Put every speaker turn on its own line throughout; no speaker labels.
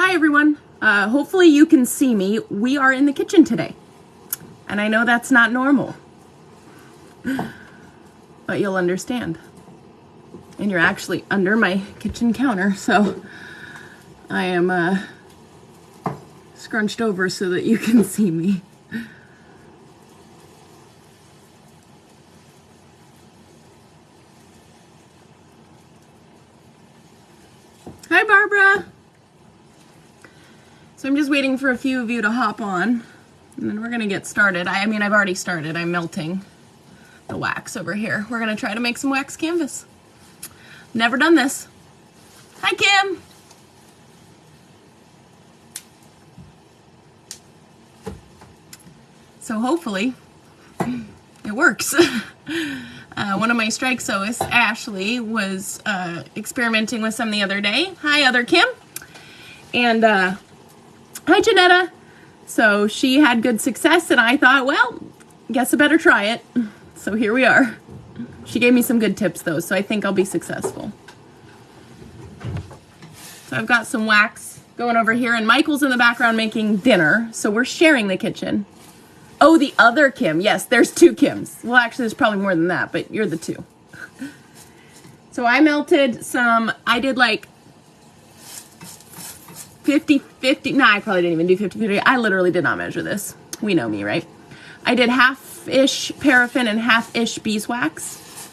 Hi everyone. Hopefully you can see me. We are in the kitchen today. And I know that's not normal. But you'll understand. And you're actually under my kitchen counter, so I am scrunched over so that you can see me. Hi Barbara! So I'm just waiting for a few of you to hop on, and then we're gonna get started. I mean, I've already started. I'm melting the wax over here. We're gonna try to make some wax canvas. Never done this. Hi Kim! So hopefully it works. One of my strike sewists, Ashley, was experimenting with some the other day. Hi, other Kim. And hi, Janetta. So she had good success, and I thought, well, guess I better try it. So here we are. She gave me some good tips, though, so I think I'll be successful. So I've got some wax going over here, and Michael's in the background making dinner, so we're sharing the kitchen. Oh, the other Kim. Yes, there's two Kims. Well, actually, there's probably more than that, but you're the two. So I melted some, I did like 50-50. Nah, I probably didn't even do 50-50. I literally did not measure this. We know me, right? I did half-ish paraffin and half-ish beeswax.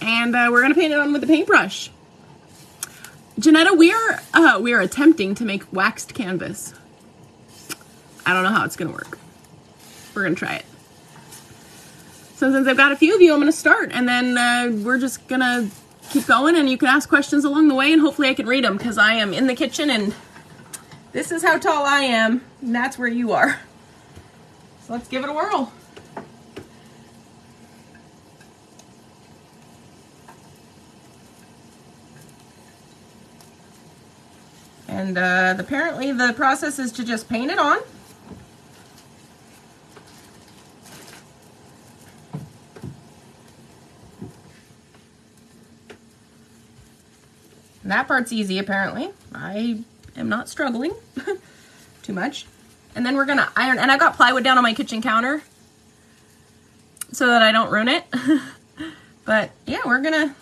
And we're going to paint it on with a paintbrush. Janetta, we are attempting to make waxed canvas. I don't know how it's going to work. We're going to try it. So since I've got a few of you, I'm going to start. And then we're just going to keep going. And you can ask questions along the way. And hopefully I can read them. Because I am in the kitchen. And this is how tall I am. And that's where you are. So let's give it a whirl. And apparently the process is to just paint it on. That part's easy, apparently. I am not struggling too much. And then we're gonna iron, and I've got plywood down on my kitchen counter so that I don't ruin it. But yeah, we're gonna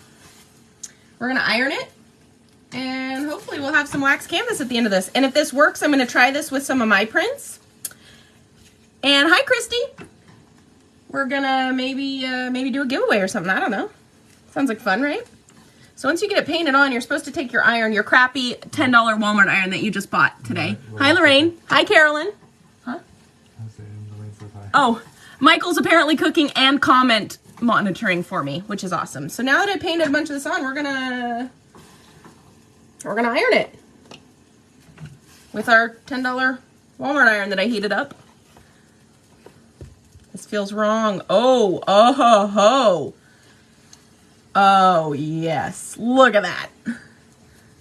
iron it, and hopefully we'll have some wax canvas at the end of this. And if this works, I'm gonna try this with some of my prints. And hi, Christy. We're gonna maybe do a giveaway or something. I don't know. Sounds like fun, right? So once you get it painted on, you're supposed to take your iron, your crappy $10 Walmart iron that you just bought today. Hi, Lorraine. Hi, Carolyn. Huh? Oh, Michael's apparently cooking and comment monitoring for me, which is awesome. So now that I painted a bunch of this on, we're gonna iron it with our $10 Walmart iron that I heated up. This feels wrong. Oh, yes. Look at that.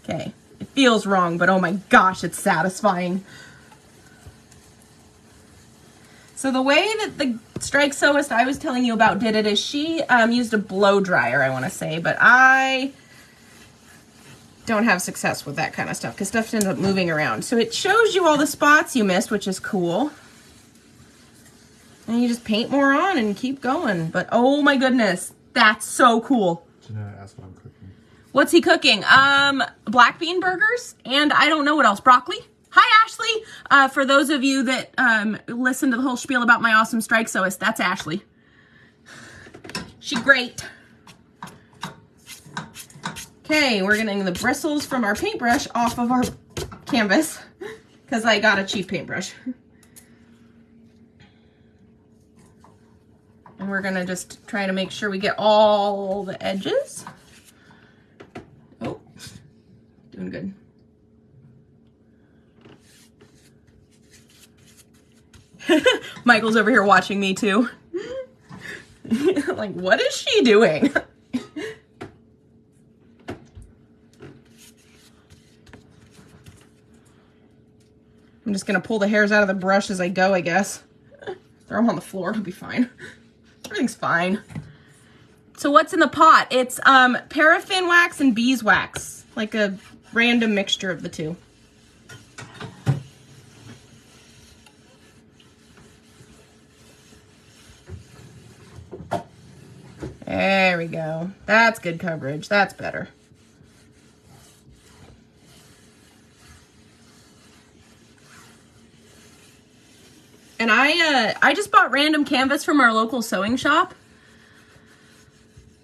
Okay. It feels wrong, but oh my gosh, it's satisfying. So the way that the strike sewist I was telling you about did it is she used a blow dryer, I want to say, but I don't have success with that kind of stuff because stuff ends up moving around. So it shows you all the spots you missed, which is cool. And you just paint more on and keep going. But oh my goodness, that's so cool.
Janetta asked what I'm cooking.
What's he cooking? Black bean burgers, and I don't know what else. Broccoli. Hi, Ashley. For those of you that listen to the whole spiel about my awesome strike sewist, that's Ashley. She's great. Okay, we're getting the bristles from our paintbrush off of our canvas because I got a cheap paintbrush. And we're gonna just try to make sure we get all the edges. Oh, doing good. Michael's over here watching me too. Like, what is she doing? I'm just gonna pull the hairs out of the brush as I go, I guess. Throw them on the floor, it'll be fine. Everything's fine. So what's in the pot? It's paraffin wax and beeswax, like a random mixture of the two. There we go. That's good coverage. That's better. And I just bought random canvas from our local sewing shop.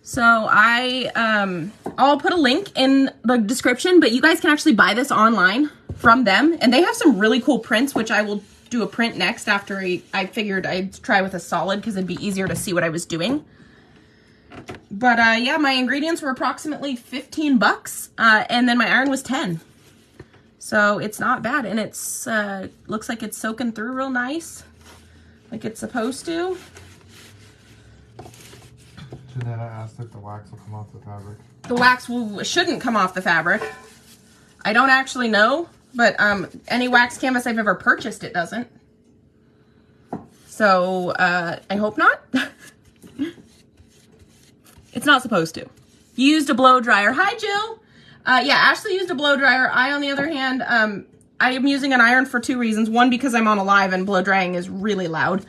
So I'll put a link in the description, but you guys can actually buy this online from them. And they have some really cool prints, which I will do a print next after I figured I'd try with a solid because it'd be easier to see what I was doing. But yeah, my ingredients were approximately 15 bucks, and then my iron was 10. So it's not bad, and it's looks like it's soaking through real nice, like it's supposed to.
Jeanette asked if the wax will come off the fabric.
The wax shouldn't come off the fabric. I don't actually know, but any wax canvas I've ever purchased, it doesn't. So I hope not. It's not supposed to. You used a blow dryer. Hi, Jill. Yeah, Ashley used a blow dryer. I, on the other hand, I am using an iron for 2 reasons. 1, because I'm on a live and blow drying is really loud.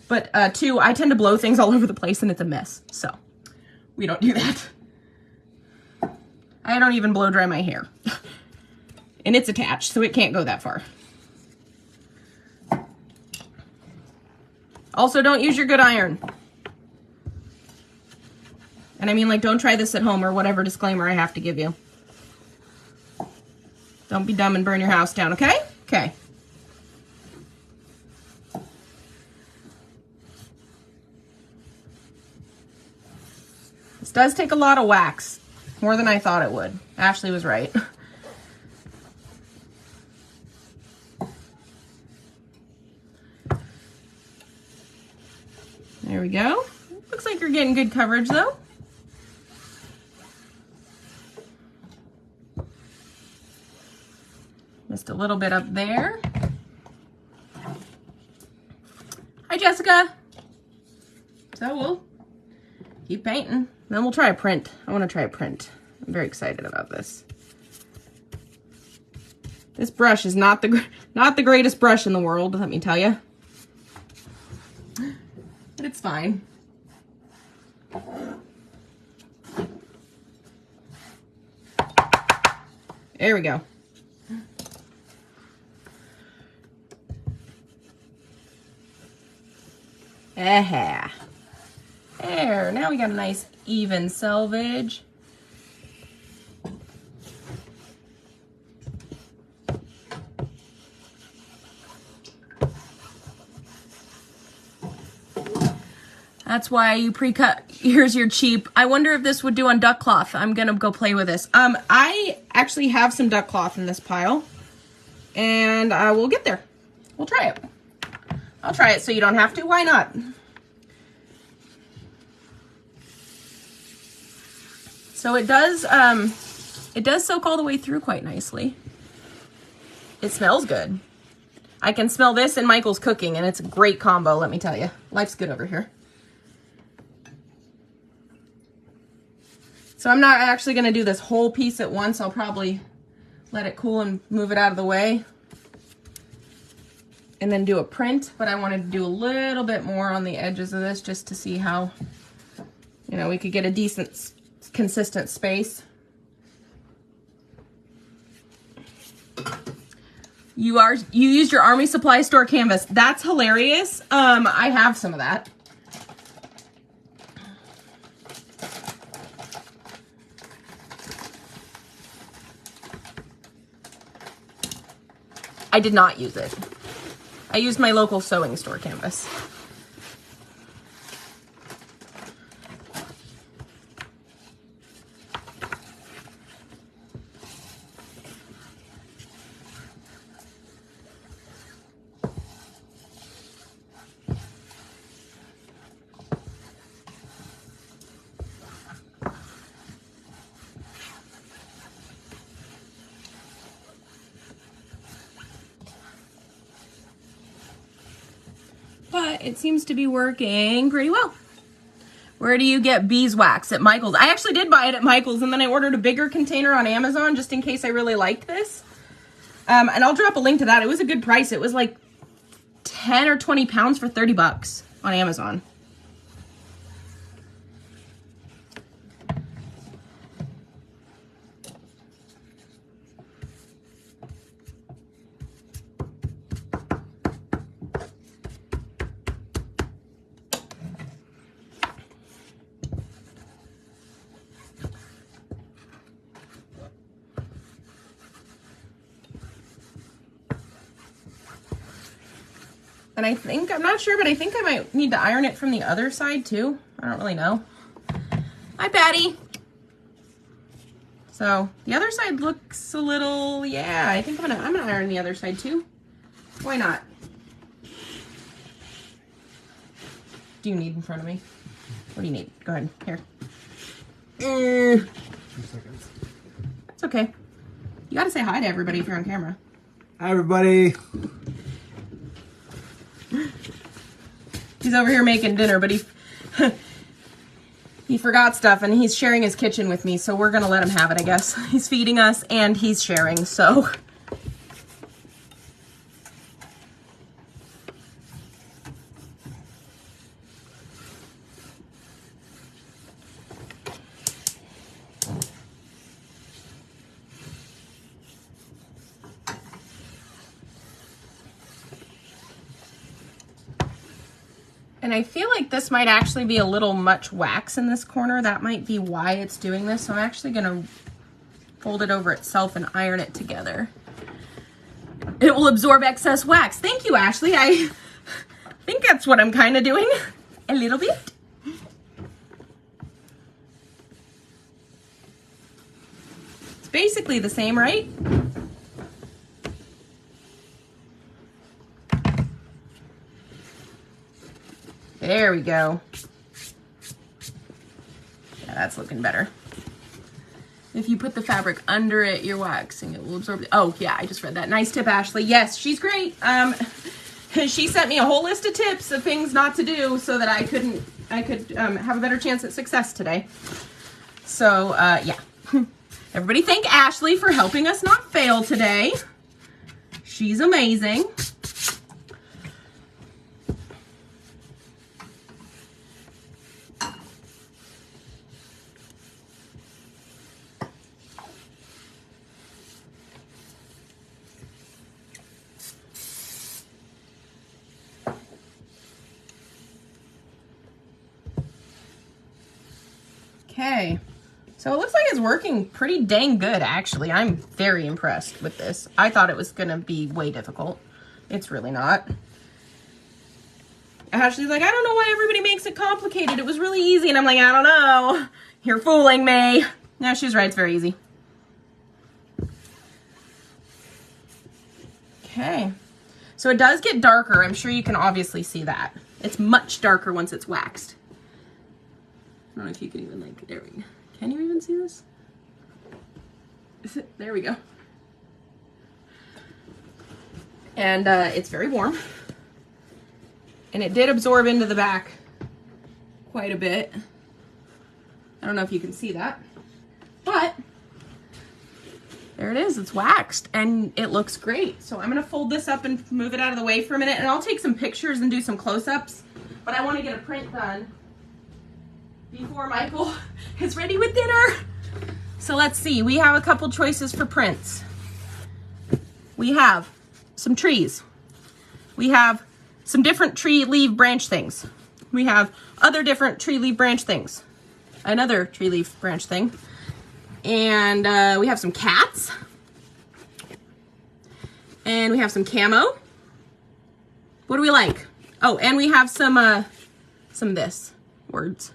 But 2, I tend to blow things all over the place and it's a mess. So we don't do that. I don't even blow dry my hair. And it's attached, so it can't go that far. Also, don't use your good iron. And I mean, like, don't try this at home or whatever disclaimer I have to give you. Don't be dumb and burn your house down, okay? Okay. This does take a lot of wax. More than I thought it would. Ashley was right. There we go. Looks like you're getting good coverage, though. Just a little bit up there. Hi, Jessica. So we'll keep painting. Then we'll try a print. I want to try a print. I'm very excited about this. This brush is not the greatest brush in the world, let me tell you. But it's fine. There we go. Aha. There, now we got a nice even selvage. That's why you pre-cut. Here's your cheap. I wonder if this would do on duck cloth. I'm gonna go play with this. I actually have some duck cloth in this pile, and we'll get there. We'll try it. I'll try it so you don't have to. Why not? So it does soak all the way through quite nicely. It smells good. I can smell this and Michael's cooking, and it's a great combo, let me tell you. Life's good over here. So I'm not actually going to do this whole piece at once. I'll probably let it cool and move it out of the way. And then do a print, but I wanted to do a little bit more on the edges of this just to see how, you know, we could get a decent, consistent space. You used your Army Supply Store canvas. That's hilarious. I have some of that. I did not use it. I used my local sewing store canvas. But it seems to be working pretty well. Where do you get beeswax? At Michael's. I actually did buy it at Michael's, and then I ordered a bigger container on Amazon just in case I really liked this. And I'll drop a link to that. It was a good price. It was like 10 or 20 pounds for 30 bucks on Amazon. And I think, I'm not sure, but I think I might need to iron it from the other side too. I don't really know. Hi, Patty. So the other side looks a little, yeah, I think I'm gonna iron the other side too. Why not? Do you need in front of me? What do you need? Go ahead, here.
2 seconds.
It's okay. You gotta say hi to everybody if you're on camera.
Hi, everybody.
He's over here making dinner, but he forgot stuff and he's sharing his kitchen with me, so we're gonna let him have it, I guess. He's feeding us and he's sharing, so. And I feel like this might actually be a little much wax in this corner. That might be why it's doing this. So I'm actually gonna fold it over itself and iron it together. It will absorb excess wax. Thank you, Ashley. I think that's what I'm kind of doing a little bit. It's basically the same, right? There we go. Yeah, that's looking better. If you put the fabric under it, you're waxing. It will absorb it. Oh, yeah, I just read that. Nice tip, Ashley. Yes, she's great. She sent me a whole list of tips of things not to do so that I could have a better chance at success today. So, yeah. Everybody thank Ashley for helping us not fail today. She's amazing. Okay, so it looks like it's working pretty dang good, actually. I'm very impressed with this. I thought it was gonna be way difficult. It's really not. Ashley's like, I don't know why everybody makes it complicated. It was really easy. And I'm like, I don't know. You're fooling me. No, she's right, it's very easy. Okay, so it does get darker. I'm sure you can obviously see that. It's much darker once it's waxed. I don't know if you can even, like, there we go. Can you even see this? Is it? There we go. And it's very warm. And it did absorb into the back quite a bit. I don't know if you can see that. But there it is. It's waxed and it looks great. So I'm going to fold this up and move it out of the way for a minute. And I'll take some pictures and do some close-ups. But I want to get a print done before Michael is ready with dinner. So let's see, we have a couple choices for prints. We have some trees. We have some different tree leaf branch things. We have other different tree leaf branch things. Another tree leaf branch thing. And we have some cats. And we have some camo. What do we like? Oh, and we have some this, words.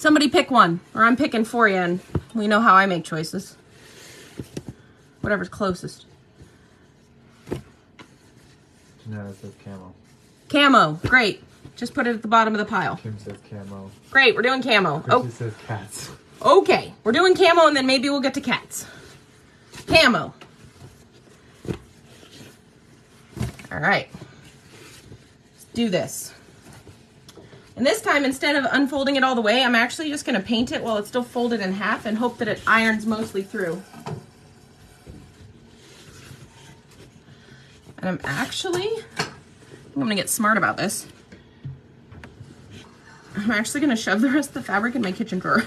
Somebody pick one, or I'm picking for you, and we know how I make choices. Whatever's closest.
No, it says camo.
Camo, great. Just put it at the bottom of the pile.
Kim says camo.
Great, we're doing camo.
Chrissy says cats.
Okay, we're doing camo, and then maybe we'll get to cats. Camo. All right. Let's do this. And this time, instead of unfolding it all the way, I'm actually just gonna paint it while it's still folded in half and hope that it irons mostly through. And I'm gonna get smart about this. I'm actually gonna shove the rest of the fabric in my kitchen drawer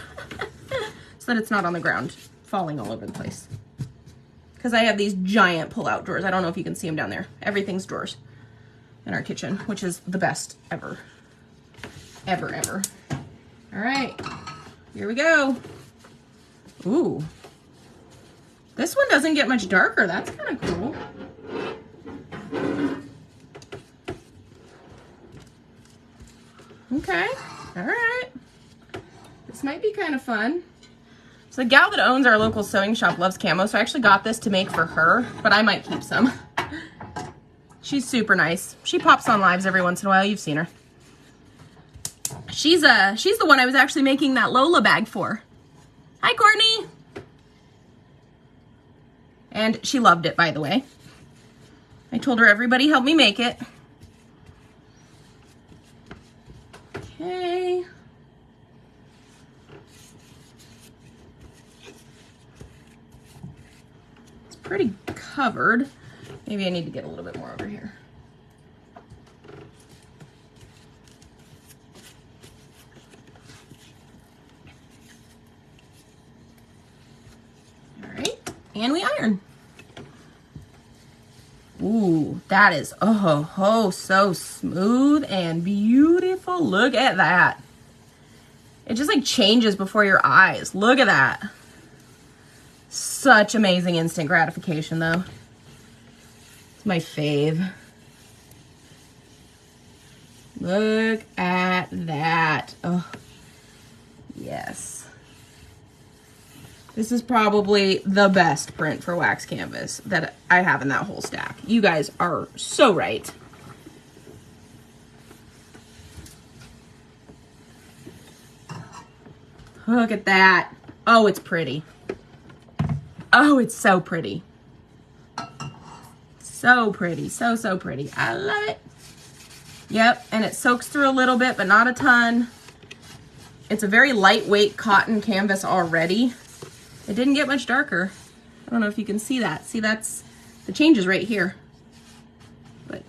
so that it's not on the ground, falling all over the place. Because I have these giant pull-out drawers. I don't know if you can see them down there. Everything's drawers in our kitchen, which is the best ever. Ever, ever. All right, here we go. Ooh, This one doesn't get much darker. That's kind of cool. Okay, all right. This might be kind of fun. So the gal that owns our local sewing shop loves camo, so I actually got this to make for her, but I might keep some. She's super nice. She pops on lives every once in a while. You've seen her. She's the one I was actually making that Lola bag for. Hi, Courtney. And she loved it, by the way. I told her everybody help me make it. Okay. It's pretty covered. Maybe I need to get a little bit more over here. All right, and we iron. Ooh, that is, oh, so smooth and beautiful. Look at that. It just like changes before your eyes. Look at that. Such amazing instant gratification though. It's my fave. Look at that. Oh, yes. This is probably the best print for wax canvas that I have in that whole stack. You guys are so right. Look at that. Oh, it's pretty. Oh, it's so pretty. So pretty. So pretty. I love it. Yep, and it soaks through a little bit, but not a ton. It's a very lightweight cotton canvas already. It didn't get much darker. I don't know if you can see that. See, that's the changes right here. But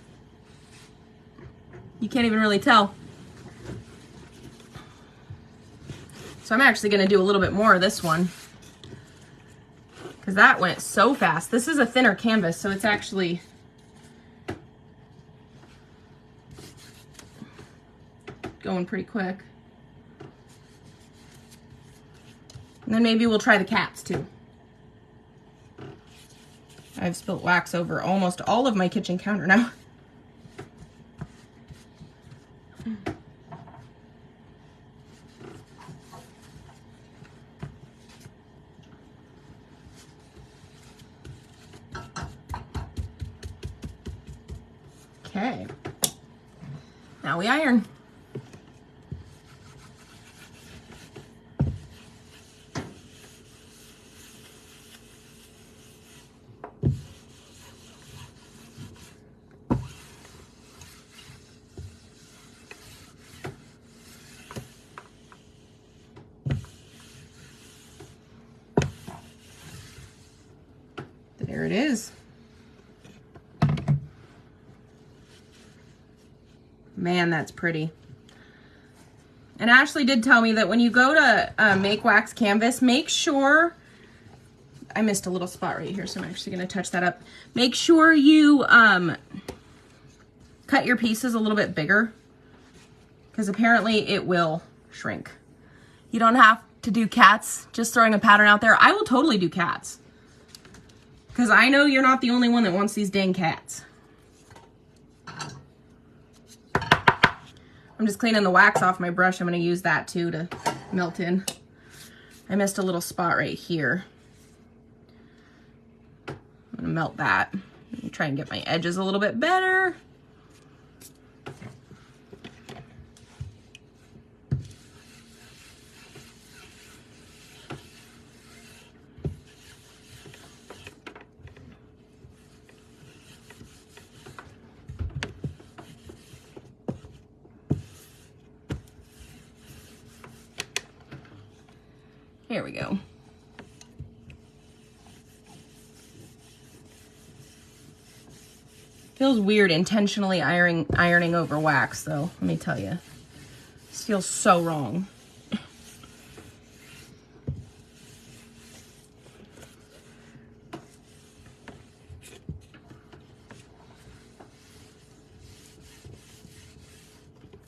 you can't even really tell. So I'm actually going to do a little bit more of this one, because that went so fast. This is a thinner canvas, so it's actually going pretty quick. And then maybe we'll try the cats too. I've spilt wax over almost all of my kitchen counter now. Okay. Now we iron. There it is. Man, that's pretty. And Ashley did tell me that when you go to make wax canvas, make sure, I missed a little spot right here, so I'm actually going to touch that up. Make sure you cut your pieces a little bit bigger, because apparently it will shrink. You don't have to do cats, just throwing a pattern out there. I will totally do cats, because I know you're not the only one that wants these dang cats. I'm just cleaning the wax off my brush. I'm going to use that too to melt in. I missed a little spot right here. I'm going to melt that. Let me try and get my edges a little bit better. Here we go. Feels weird intentionally ironing over wax though, let me tell you. This feels so wrong.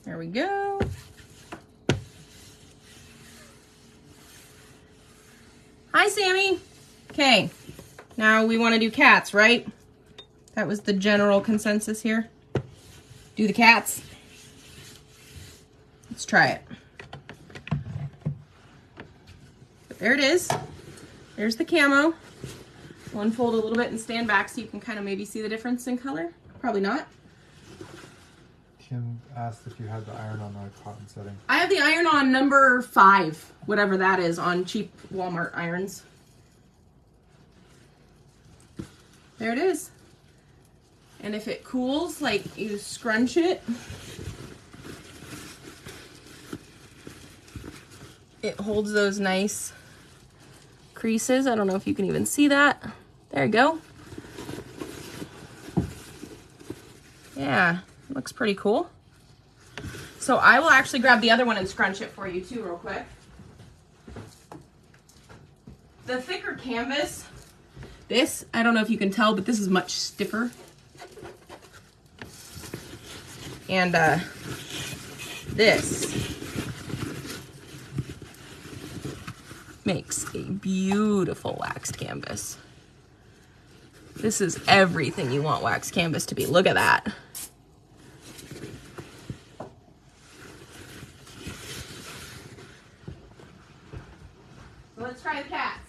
There we go. Hi, Sammy. Okay, Now we want to do cats, right? That was the general consensus here. Do the cats. Let's try it. But there it is. There's the camo. We'll unfold a little bit and stand back so you can kind of maybe see the difference in color. Probably not.
Kim asked if you had the iron on the cotton setting.
I have the iron on number 5, whatever that is, on cheap Walmart irons. There it is. And if it cools, like you scrunch it, it holds those nice creases. I don't know if you can even see that. There you go. Yeah, looks pretty cool. So I will actually grab the other one and scrunch it for you too real quick. The thicker canvas, this, I don't know if you can tell, but this is much stiffer. And this makes a beautiful waxed canvas. This is everything you want waxed canvas to be. Look at that. So let's try the cats.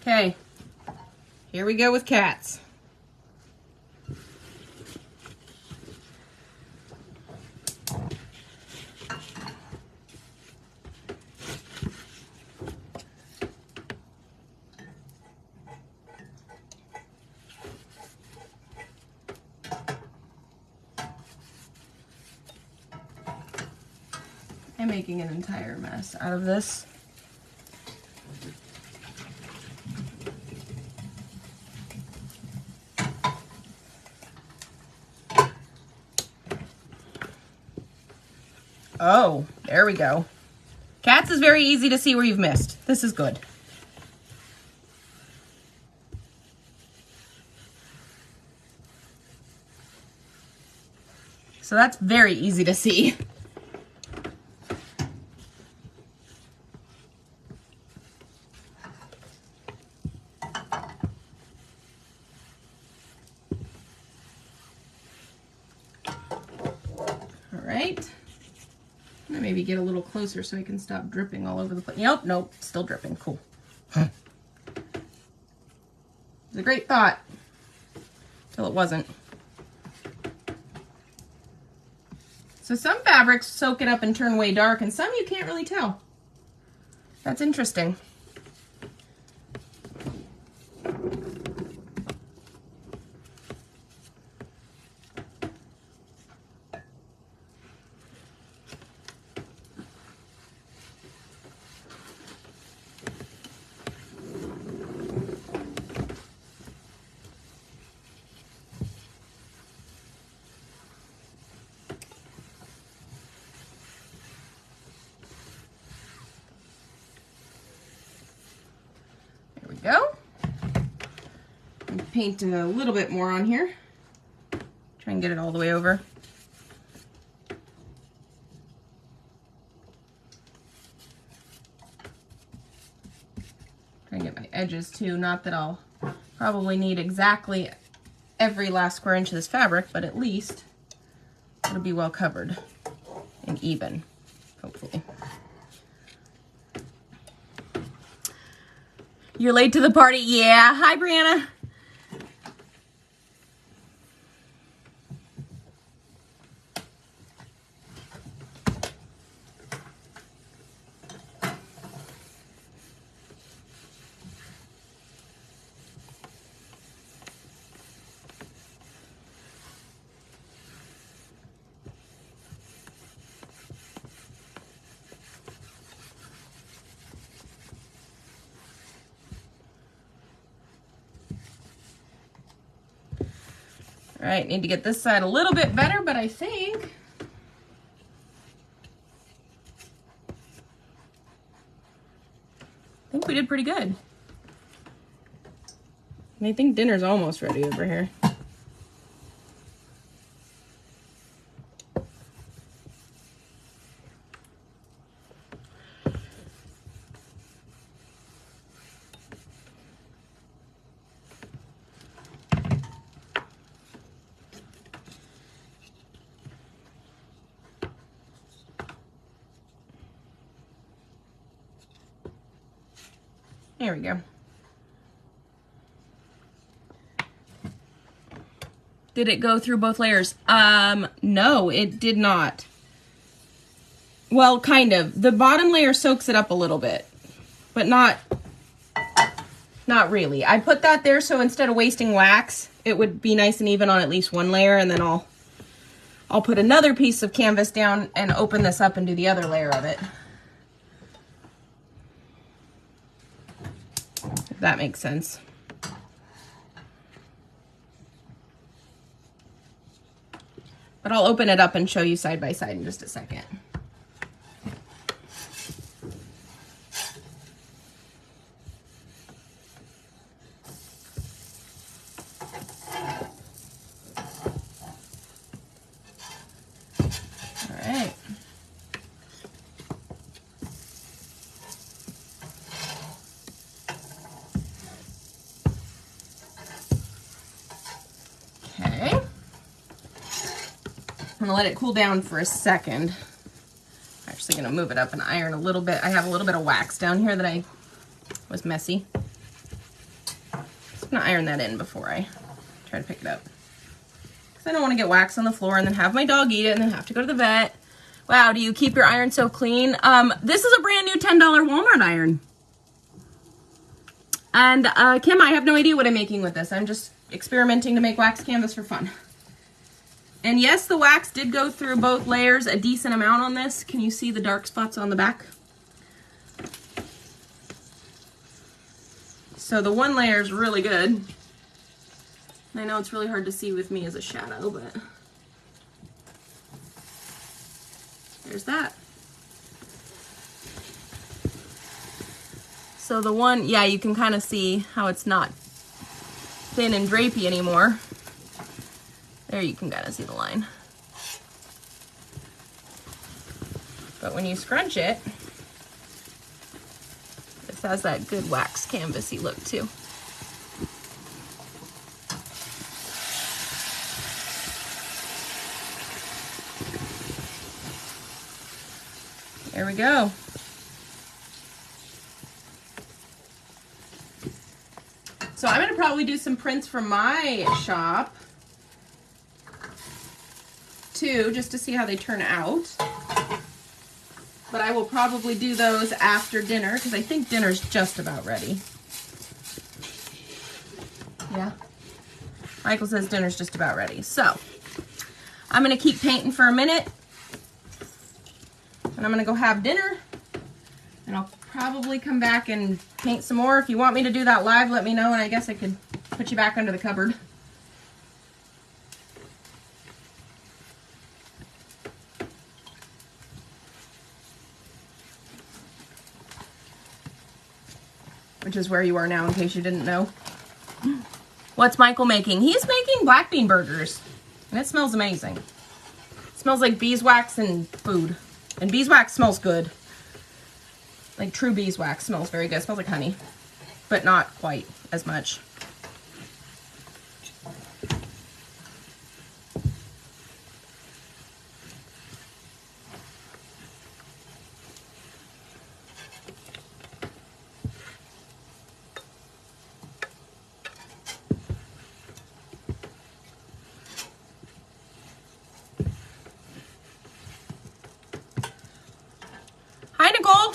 Okay, here we go with cats. I'm making an entire mess out of this. Oh, there we go. Cats is very easy to see where you've missed. This is good. So that's very easy to see. All right. Maybe get a little closer so I can stop dripping all over the place. Yep, nope, still dripping. Cool. It's a great thought. Till it wasn't. So some fabrics soak it up and turn way dark, and some you can't really tell. That's interesting. Go. And paint a little bit more on here. Try and get it all the way over. Try and get my edges too. Not that I'll probably need exactly every last square inch of this fabric, but at least it'll be well covered and even, hopefully. You're late to the party? Yeah. Hi, Brianna. All right, need to get this side a little bit better, but I think we did pretty good. And I think dinner's almost ready over here. Here we go. Did it go through both layers? No, it did not. Well, kind of. The bottom layer soaks it up a little bit, but not really. I put that there so instead of wasting wax, it would be nice and even on at least one layer, and then I'll put another piece of canvas down and open this up and do the other layer of it. If that makes sense. But I'll open it up and show you side by side in just a second. All right. Okay. I'm gonna let it cool down for a second. I'm actually gonna move it up and iron a little bit. I have a little bit of wax down here that was messy. Just gonna iron that in before I try to pick it up. Because I don't want to get wax on the floor and then have my dog eat it and then have to go to the vet. Wow, do you keep your iron so clean? This is a brand new $10 Walmart iron. And Kim, I have no idea what I'm making with this. I'm just experimenting to make wax canvas for fun. And yes, the wax did go through both layers a decent amount on this. Can you see the dark spots on the back? So the one layer is really good. I know it's really hard to see with me as a shadow, but there's that. So the one, yeah, you can kind of see how it's not thin and drapey anymore. There you can kind of see the line. But when you scrunch it, this has that good wax canvasy look too. There we go. So I'm gonna probably do some prints from my shop too, just to see how they turn out. But I will probably do those after dinner because I think dinner's just about ready. Yeah. Michael says dinner's just about ready. So I'm gonna keep painting for a minute and I'm gonna go have dinner and I'll probably come back and paint some more. If you want me to do that live, let me know and I guess I could put you back under the cupboard. Which is where you are now in case you didn't know. What's Michael making? He's making black bean burgers and it smells amazing. It smells like beeswax and food. And beeswax smells good. Like true beeswax smells very good. It smells like honey, but not quite as much. Hi, Nicole.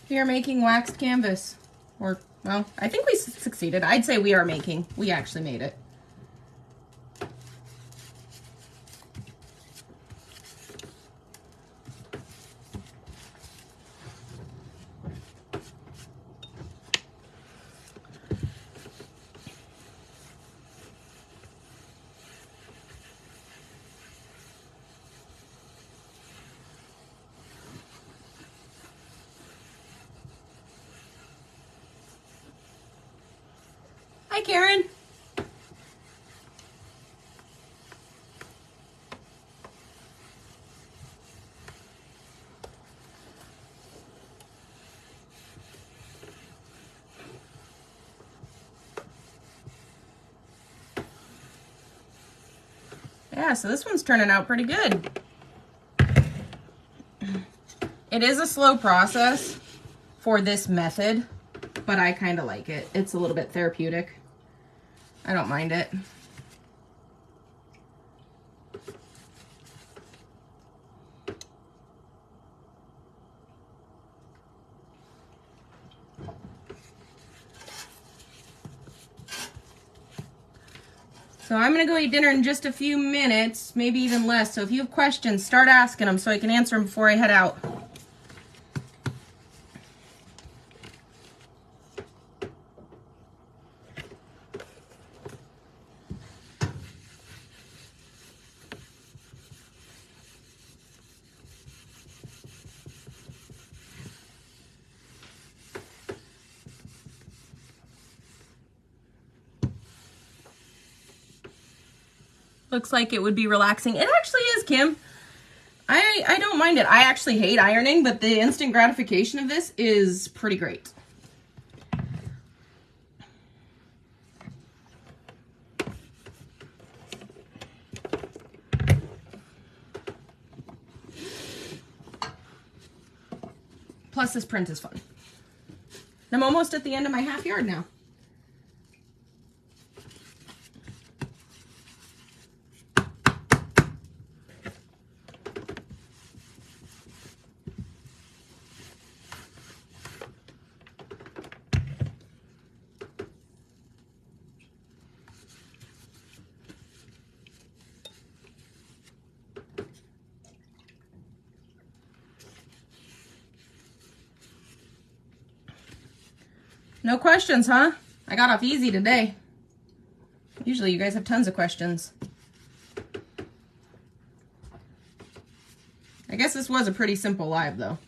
We are making waxed canvas. Or, well, I think we succeeded. I'd say we are making. We actually made it. Hi, Karen. Yeah, so this one's turning out pretty good. It is a slow process for this method, but I kind of like it. It's a little bit therapeutic. I don't mind it. So I'm gonna go eat dinner in just a few minutes, maybe even less. So if you have questions, start asking them so I can answer them before I head out. Looks like it would be relaxing. It actually is, Kim. I don't mind it. I actually hate ironing, but the instant gratification of this is pretty great. Plus this print is fun. I'm almost at the end of my half yard now. No questions, huh? I got off easy today. Usually you guys have tons of questions. I guess this was a pretty simple live though.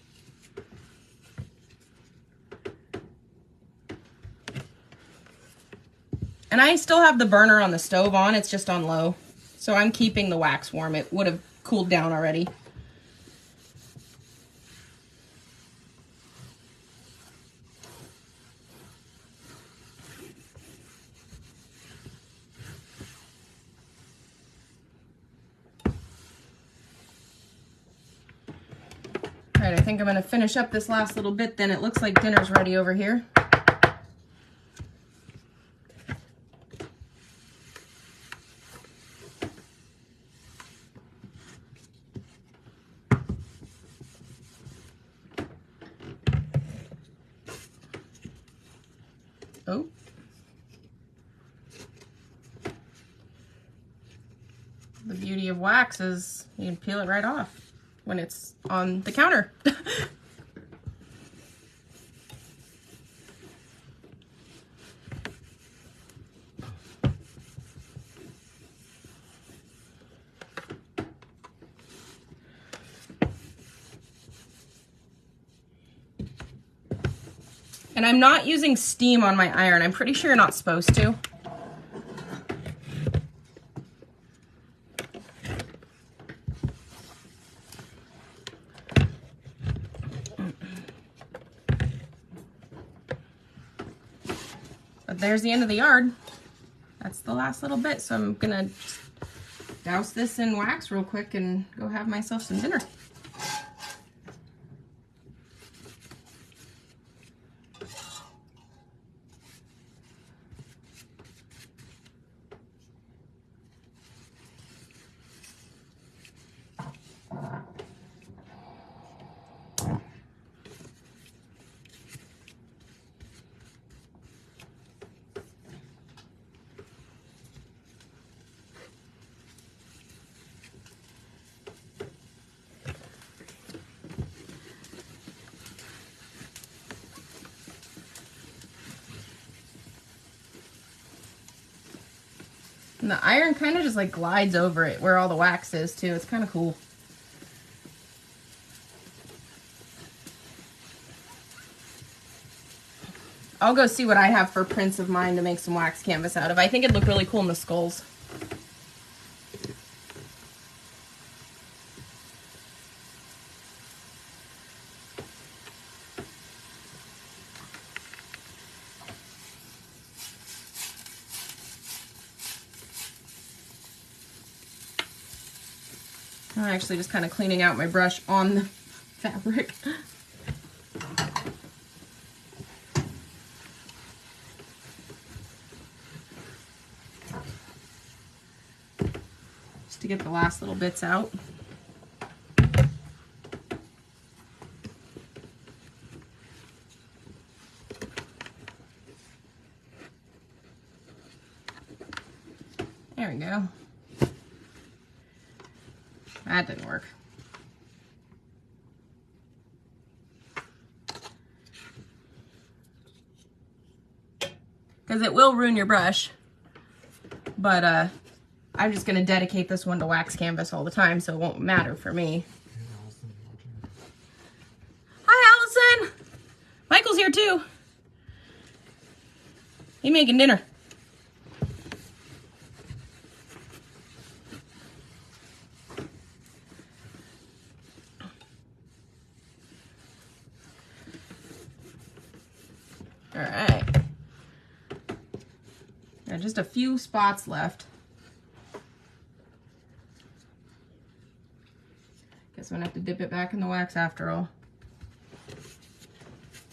And I still have the burner on the stove on, it's just on low. So I'm keeping the wax warm. It would have cooled down already. All right, I think I'm gonna finish up this last little bit, then it looks like dinner's ready over here. Oh. The beauty of wax is you can peel it right off when it's on the counter. And I'm not using steam on my iron. I'm pretty sure you're not supposed to. But there's the end of the yard. That's the last little bit. So I'm gonna just douse this in wax real quick and go have myself some dinner. And the iron kind of just like glides over it where all the wax is too. It's kind of cool. I'll go see what I have for prints of mine to make some wax canvas out of. I think it'd look really cool in the skulls. I'm actually just kind of cleaning out my brush on the fabric. Just to get the last little bits out. There we go. That didn't work. Because it will ruin your brush. But I'm just going to dedicate this one to wax canvas all the time, so it won't matter for me. Hi, Allison! Michael's here too. He's making dinner. All right. Got just a few spots left. Guess I'm gonna have to dip it back in the wax after all.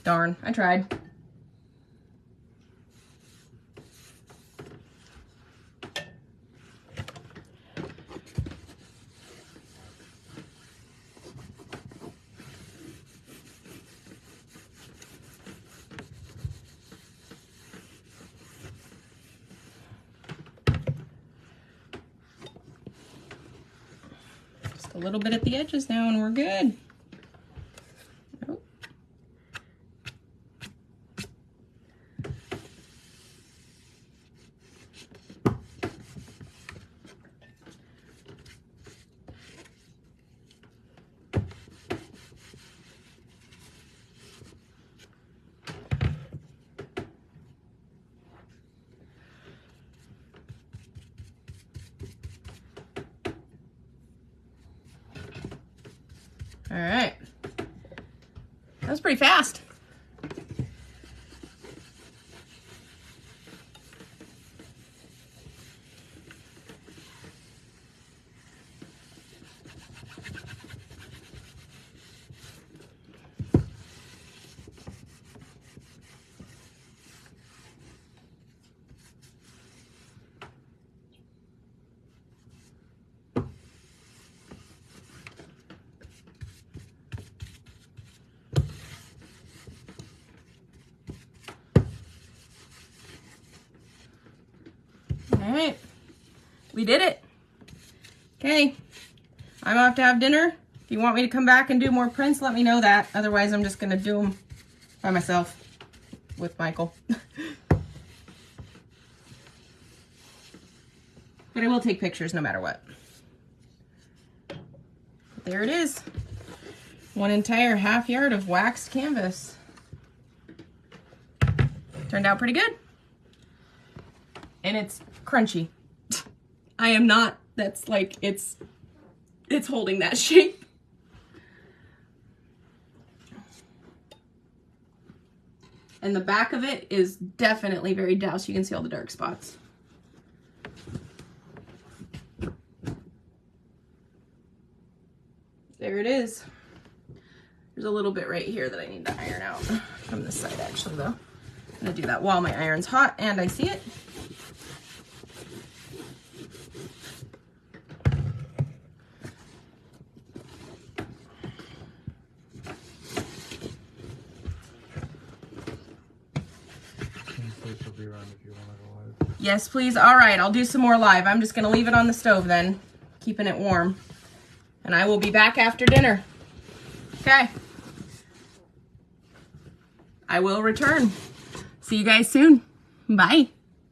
Darn, I tried. A little bit at the edges now and we're good. Oh. All right, that was pretty fast. All right, we did it. Okay, I'm off to have dinner. If you want me to come back and do more prints, let me know that. Otherwise, I'm just gonna do them by myself with Michael. But I will take pictures no matter what. But there it is. One entire half yard of waxed canvas. Turned out pretty good. And it's crunchy. I am not, that's like, it's holding that shape. And the back of it is definitely very doused. You can see all the dark spots. There it is. There's a little bit right here that I need to iron out from this side actually though. I'm gonna do that while my iron's hot and I see it. Yes, please. All right, I'll do some more live. I'm just going to leave it on the stove then, keeping it warm. And I will be back after dinner. Okay. I will return. See you guys soon. Bye.